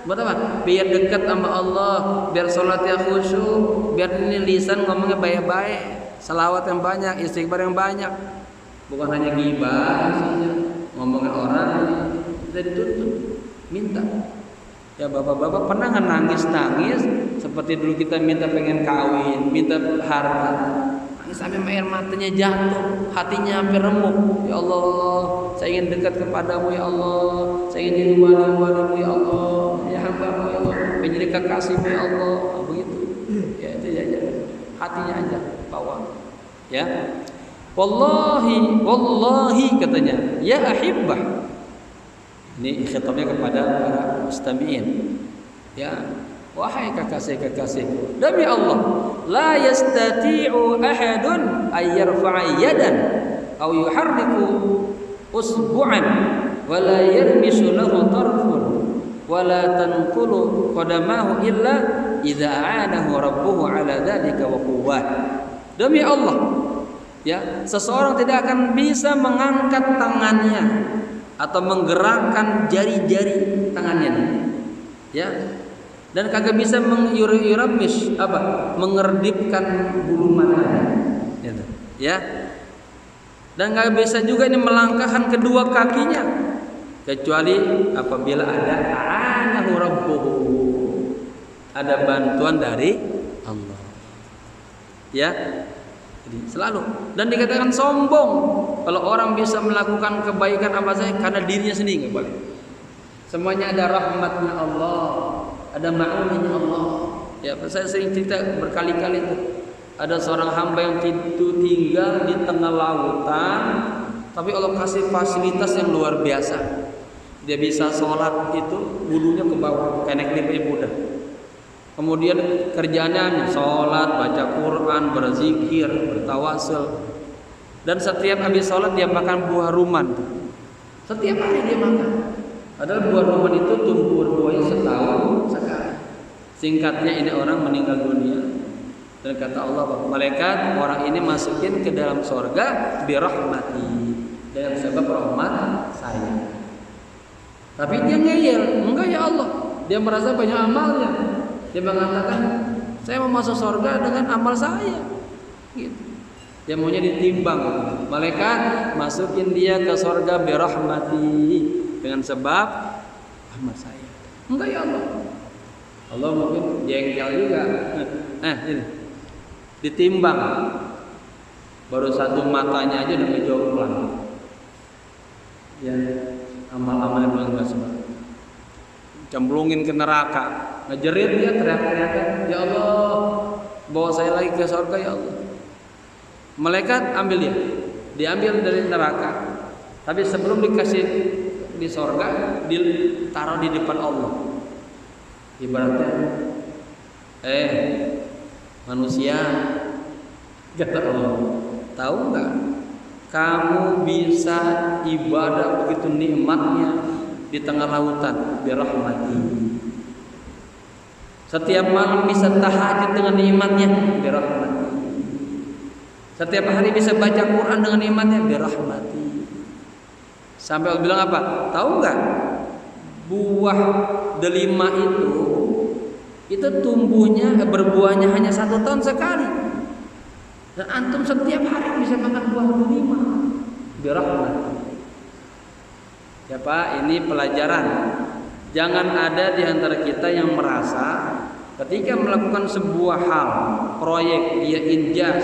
buat apa? Biar dekat sama Allah, biar sholatnya khusyuk, biar ini lisan ngomongnya baik-baik, salawat yang banyak, istighfar yang banyak, bukan hanya ghibah, ngomongin orang, kita dituntut minta. Ya bapak-bapak pernah nggak nangis seperti dulu kita minta pengen kawin, minta harta, sampai air matanya jatuh, hatinya hampir remuk. Ya Allah, saya ingin dekat kepadamu ya Allah, saya ingin jadi wali-walimu ya Allah, ya hamba-mu ya Allah, menjadi kekasihmu ya Allah, begitu. Ya itu aja, hatinya aja bawa. Ya, wallahi katanya, ya ahibbah. Ini khitabnya kepada para mustami'in. Ya, wahai kekasih-kekasih, demi Allah, la yastati'u ahadun ay yarfa'a yadan aw yuharriku usbu'an wa la yarmisu lahu tarfun wa la tanqulu qadamahu illa idza a'anahu rabbuhu ala dzalika wa quwwah. Demi Allah, ya, seseorang tidak akan bisa mengangkat tangannya atau menggerakkan jari-jari tangannya, ya, dan kagak bisa mengiramis apa, mengerdipkan bulu matanya, ya, dan kagak bisa juga ini melangkahkan kedua kakinya kecuali apabila ada a'anahu rabbuhu, ada bantuan dari Allah, ya. Jadi selalu. Dan dikatakan sombong kalau orang bisa melakukan kebaikan apa saja karena dirinya sendiri, nggak boleh. Semuanya ada rahmatnya Allah, ada ma'unahnya Allah. Ya, saya sering cerita berkali-kali itu. Ada seorang hamba yang tinggal di tengah lautan, tapi Allah kasih fasilitas yang luar biasa. Dia bisa sholat itu wudunya ke bawah, kayak naik lift mudah. Kemudian kerjanya sholat, baca Quran, berzikir, bertawasul. Dan setiap habis sholat dia makan buah ruman. Setiap hari dia makan. Padahal buah ruman itu tumbuh buahnya setahun sekali. Singkatnya ini orang meninggal dunia. Dan kata Allah, malaikat orang ini masukin ke dalam surga birahmati, dengan sebab rahmat saya. Tapi dia ngeyel, enggak ya Allah. Dia merasa banyak amalnya. Dia mengatakan, saya mau masuk surga dengan amal saya. Gitu. Dia maunya ditimbang. Malaikat masukin dia ke surga birahmati, dengan sebab rahmat saya. Enggak ya Allah. Allah mungkin jengkel juga. Ini ditimbang, baru satu matanya aja udah ngejoplang. Ya, amal-amal yang belum sempat. Cemplungin ke neraka, ngejerit dia teriak-teriakan, ya Allah, bawa saya lagi ke surga ya Allah. Malaikat ambil dia, diambil dari neraka, tapi sebelum dikasih di surga, ditaruh di depan Allah. Ibaratnya, manusia, kata Allah, tahu nggak? Kamu bisa ibadah begitu nikmatnya di tengah lautan, birahmati. Setiap malam bisa tahajud dengan nikmatnya, birahmati. Setiap hari bisa baca Quran dengan nikmatnya, birahmati. Sampai Allah bilang apa? Tahu nggak? Buah delima itu tumbuhnya, berbuahnya hanya 1 tahun sekali. Dan antum setiap hari bisa makan buah delima, birahmati. Ya Pak, ini pelajaran. Jangan ada di antara kita yang merasa ketika melakukan sebuah hal, proyek, dia injas,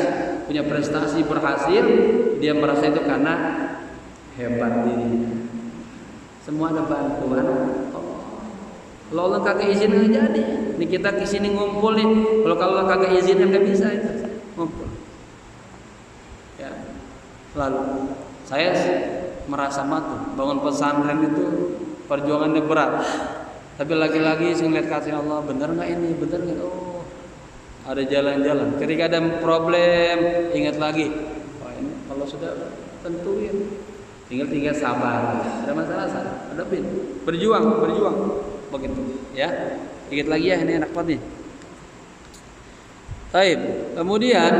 punya prestasi, berhasil, dia merasa itu karena hebat dirinya. Semua ada bantuan kalau Allah kagak izin nggak jadi. Ini kita kesini ngumpul nih, kalau Allah kagak izin nggak bisa itu ngumpul. Ya, lalu saya merasa matu bangun pesantren itu perjuangannya berat, tapi lagi-lagi saya ngeliat kasih Allah, bener nggak ini, bener nggak? Oh, ada jalan-jalan. Ketika ada problem, ingat lagi, oh ini kalau sudah tentuin, tinggal sabar. Ada masalah, hadapin, berjuang, begitu. Ya, ingat lagi ya, ini enak banget nih. Baik, kemudian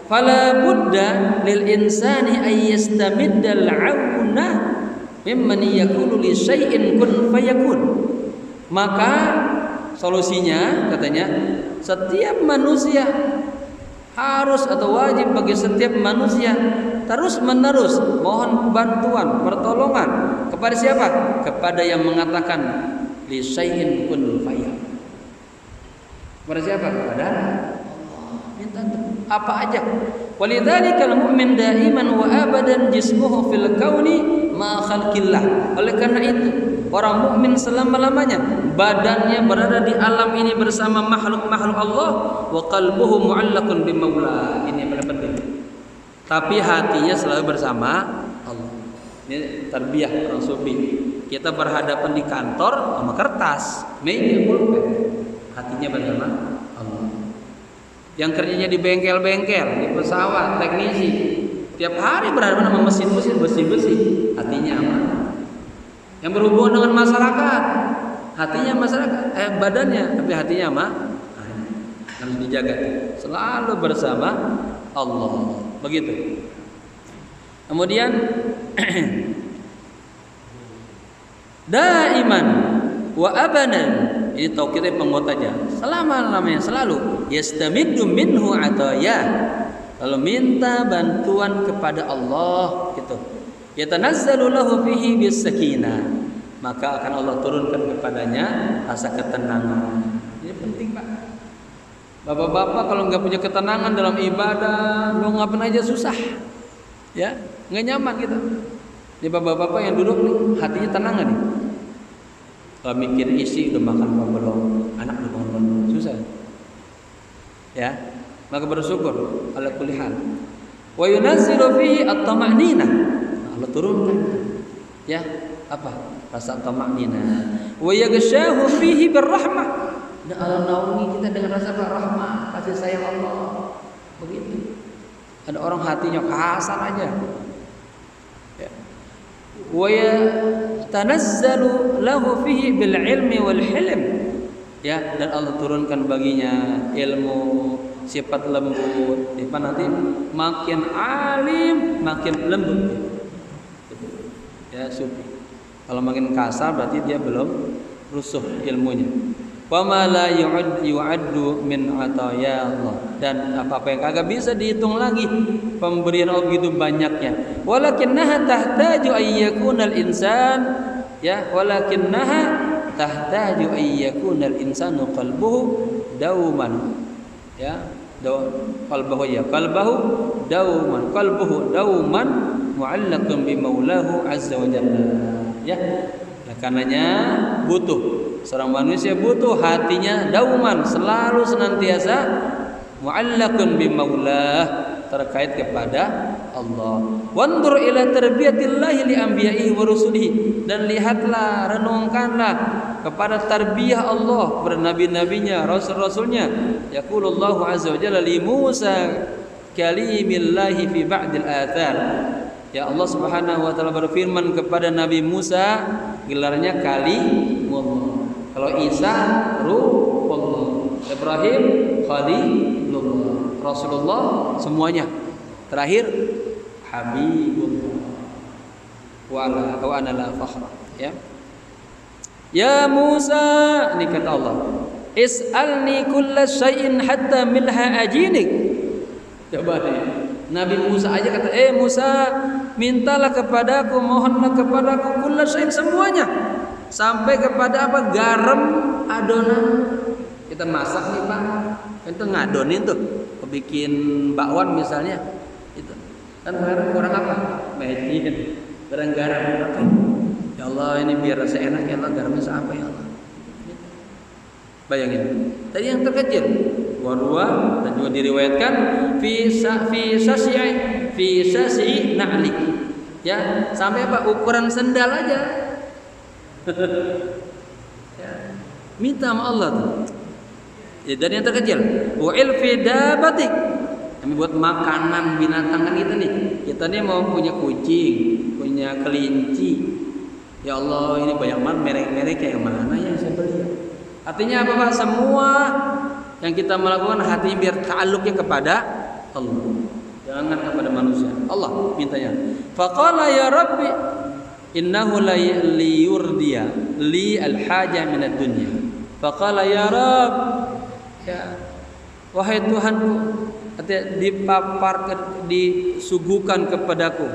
fala budda lil insani ay yastamiddal auna mimman yaqulu li syai'in kun fayakun. Maka solusinya katanya setiap manusia harus atau wajib bagi setiap manusia terus-menerus mohon bantuan, pertolongan kepada siapa? Kepada yang mengatakan li syai'in kun fayakun. Kepada siapa? Kepada minta apa aja. Walidzalikal mu'min daiman wa abadan jismuhu fil kauni ma khalqillah. Oleh karena itu, orang mukmin selama-lamanya badannya berada di alam ini bersama makhluk-makhluk Allah, wa qalbuhu mu'allaqun bi maula. Ini yang paling penting. Tapi hatinya selalu bersama Allah. Ini tarbiyah orang sufi. Kita berhadapan di kantor sama kertas, meja pulpen. Hatinya bersama Allah. Yang kerjanya di bengkel-bengkel, di pesawat, teknisi, tiap hari berhadapan sama mesin-mesin bersih-bersih, hatinya aman. Yang berhubungan dengan masyarakat, hatinya masyarakat, badannya, tapi hatinya aman. Harus dijaga, selalu bersama Allah. Begitu. Kemudian daiman wa abadan, ini taukidnya penguat aja, selama-lamanya selalu yastamiddu minhu ataya, lalu minta bantuan kepada Allah gitu. Yatanazzalu lahu fihi bis-sakinah, maka akan Allah turunkan kepadanya rasa ketenangan. Ini penting Pak. Bapak-bapak kalau nggak punya ketenangan dalam ibadah, mau ngapain aja susah, ya, nggak nyaman gitu. Ini bapak-bapak yang duduk nih, hatinya tenang nggak nih? Kalau mikir isi udah makan apa belum, anak udah bangun belum, susah. Ya, maka bersyukur ala kulli hal. Wa yunazzilu fihi at-tama'ninah. Allah turunkan, ya, apa? Rasa tama'ninah. Wa yaghshahu fihi birrahmah. Dan Allah naungi kita dengan rasa rahmat, kasih sayang Allah. Begitu. Ada orang hatinya kasar aja. Ya. Wa yatanazzalu lahu fihi bil ilmi wal hilm. Ya, dan Allah turunkan baginya ilmu, sifat lembut. Nanti makin alim, makin lembut. Ya, sufi. Kalau makin kasar berarti dia belum rusuh ilmunya. Wa ma la yu'addu min ataya Allah, dan apa-apa yang kagak bisa dihitung lagi pemberian Allah begitu banyaknya. Walakinnaha tahtaju ayyakuna al-insan, ya, walakinnaha tahtaju ayyakuna al-insanu qalbuhu dauman, ya, qalbuhu dauman mu'allaqun bi maulahu azza wa jalla, ya. Nah, karenanya butuh seorang manusia, butuh hatinya dauman, selalu senantiasa mu'allaqun bi maulah, terkait kepada Allah. Wandur ila tarbiyatillahi li anbiya'ihi wa rusulihi, dan lihatlah, renungkanlah kepada tarbiyah Allah kepada nabi-nabinya, rasul-rasulnya. Yaqulullahu azza wa jalla li Musa kalimillahi fi ba'dil athar. Ya, Allah Subhanahu wa taala berfirman kepada Nabi Musa, gelarnya Kalimullah. Kalau Isa Ruhullah, Ibrahim Khalilullah, Rasulullah semuanya. Terakhir Habibullah. Wa ana la fakhra, ya. Ya Musa, ini kata Allah, is'alni kulla syai'in hatta milha ajinik. Coba deh, Nabi Musa aja kata, Musa, mintalah kepadaku, mohonlah kepadaku kulla syai'in, semuanya, sampai kepada apa? Garam adonan kita masak nih Pak, itu ngadonin tuh, bikin bakwan misalnya, itu kan kurang apa? Mecin, kurang garam. Ya Allah, ini biar rasa enak, ya Allah, garamnya seapa ya Allah. Bayangin, tadi yang terkecil, warwa, dan juga diriwayatkan fi sasi'i na'li, ya, sampai apa? Ukuran sendal aja. Ya, minta sama Allah tuh. Ya, dan yang terkecil, wa'il fi dabatik, kami buat makanan binatang kan kita nih. Kita nih mau punya kucing, punya kelinci. Ya Allah, ini banyak banget merek-merek kayak mana yang saya beli. Artinya apa Pak? Semua yang kita melakukan hati biar ta'alluqnya kepada Allah, jangan kepada manusia. Allah mintanya. Faqala ya Rabbi innahu la liyurdiya li al-haja min ad-dunya. Faqala ya Rabb, ya, wahai Tuhanku, disuguhkan kepadaku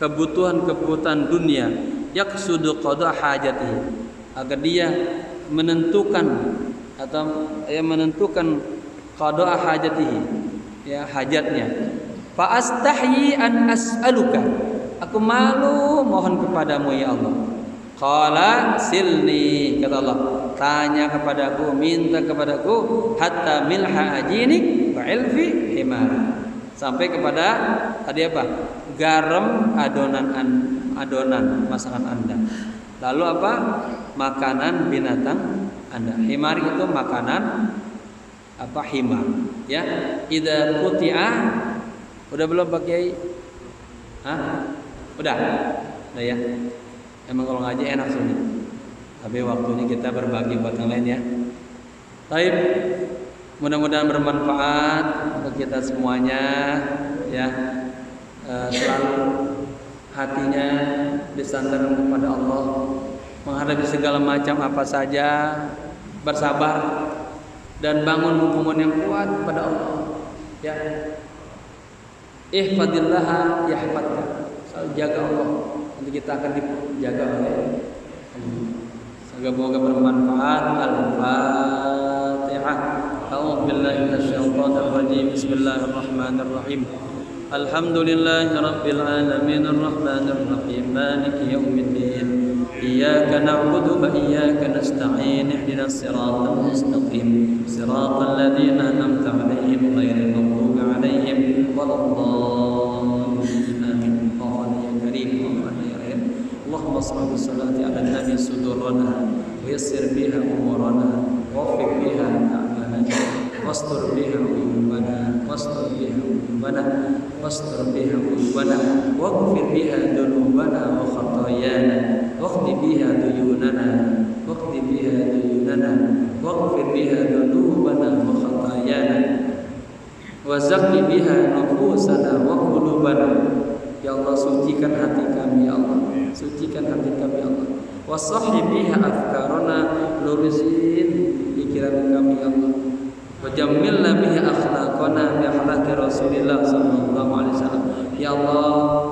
kebutuhan-kebutuhan dunia, yaqsudu qada hajatihi, agar dia menentukan qada hajatihi, ya, hajatnya. Fa astahyi an as'aluka, aku malu mohon kepadamu ya Allah. Qala silni, kata Allah, tanya kepadaku, minta kepadaku, hatta milha ajinik wa ilfi himar, sampai kepada tadi apa? Garam adonan masakan Anda. Lalu apa? Makanan binatang Anda. Himar itu makanan apa? Himar, ya. Idza quti'a, udah belum Pak Kiai? Hah? Udah ya. Emang kalau ngaji enak sini. Tapi waktunya kita berbagi buat yang lain ya. Baik. Mudah-mudahan bermanfaat untuk kita semuanya, ya. Selalu hatinya disandarkan kepada Allah, menghadapi segala macam apa saja, bersabar dan bangun hubungan yang kuat kepada Allah, ya. Ihfadillah yahfadka, selalu jaga Allah, nanti kita akan dijaga oleh Allah. Semoga bermanfaat. Al-Fatihah. Al-Fatihah. A'udzu billahi minasyaitonir rajim. Bismillahirrahmanirrahim. Alhamdulillahirabbil alamin arrahmanir rahim maliki yaumiddin. Iyyaka na'budu wa iyyaka nasta'in. Ihdinas siratal mustaqim. Siratal ladzina an'amta 'alaihim ghairil maghdubi 'alaihim waladdallin. Amin. Ya Karim, ya Rahim. Allahumma shalli wa sallim 'ala nabi sudurana wa yassir biha umurana wa waffiq biha a'malana wastur biha uyubana wastur biha uyubana wastur biha uyubana waghfir biha dhunubana wa khatayana waqdi biha duyunana waqdi biha duyunana waghfir biha dhunubana wa khatayana wa zakki biha nufusana wa qulubana. Ya Allah, sucikan hati kami, ya Allah, sucikan hati kami, ya Allah. Wa sahhi biha afkarana, lurusin pikiran kami, ya Allah. Wa jammilna biha akhlaqana bi akhlaqi Rasulillah sallallahu alaihi wasallam. Ya Allah,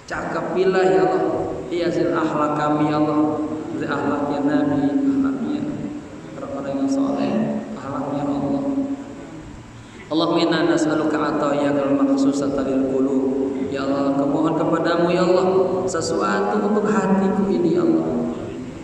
cakapilah ya Allah hiasin akhlak kami, ya Allah, dari akhlaknya Nabi, akhlaknya orang-orang yang saleh, akhlaknya Allah. Allahumma inna nas'aluka ataiyakal makhsusata lil qulub. Ya Allah, kemohon kepadamu ya Allah sesuatu untuk hatiku ini ya Allah.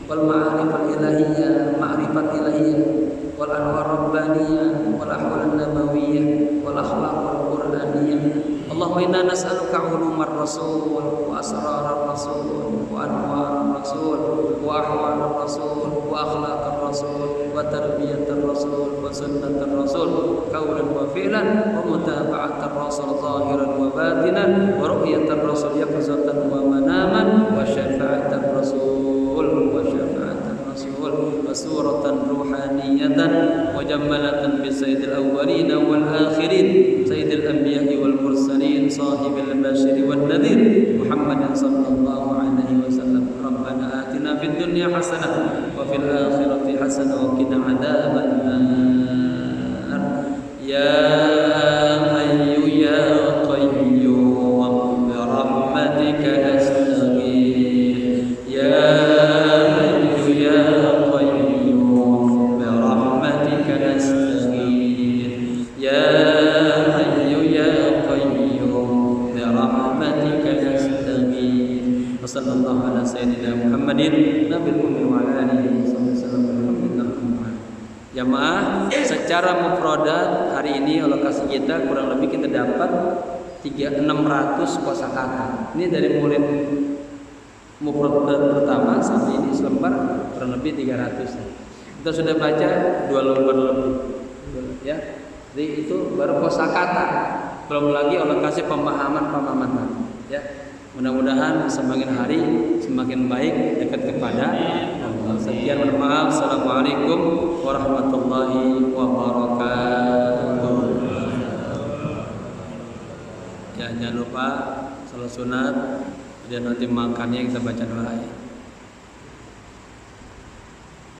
Wal ma'rifat ilahiyah, ma'rifat ilahiyah, wal anwar rabbaniyah, wal ahwal nabawiyah, wal akhlaq qur'aniyah. Allahumma inna nas'aluka ulumar rasul wa asrarar rasul wa anwar rasul wa ahwal rasul wa akhlaqar rasul wa tarbiyatar rasul wa sunnatar rasul qawlan wa fi'lan wa mutaba'atar rasul zahiran wa batinan wa ru'yatar rasul yaqzatan wa manaman wa syafa'atar rasul wa syafa'atar rasul wa suratan ruhaniyatan wa jammalatan bi sayyidil awwalin wal akhirin sayyidil anbiya'i wal mursalin sahibil bashir wan nadhir Muhammadin sallallahu alaihi wasallam. Rabbana atina fid dunya hasanah wa fil akhirati hasanah wa qina adzabannar. Ya hayyu ya qayyum bi rahmatika astaghith. Ya hayyu ya qayyum bi rahmatika astaghith. Ya hayyu ya qayyum bi rahmatika astaghith. Wa sallallahu ala sayyidina Muhammadin nabil ummi wa ala alihi wasallam. Jamaah, secara mufradat hari ini alokasi kita kurang lebih kita dapat 600 kosakata. Ini dari murid mufradat pertama sampai ini selembar kurang lebih 300. Kita sudah baca 2 lembar lebih. Ya. Jadi itu baru kosakata. Belum lagi alokasi pemahaman. Ya. Mudah-mudahan semakin hari semakin baik dekat kepada Allah. Sekian, mohon maaf. Assalamualaikum warahmatullahi wabarakatuh. Ya, jangan lupa salat sunat dan nanti makannya kita baca doa.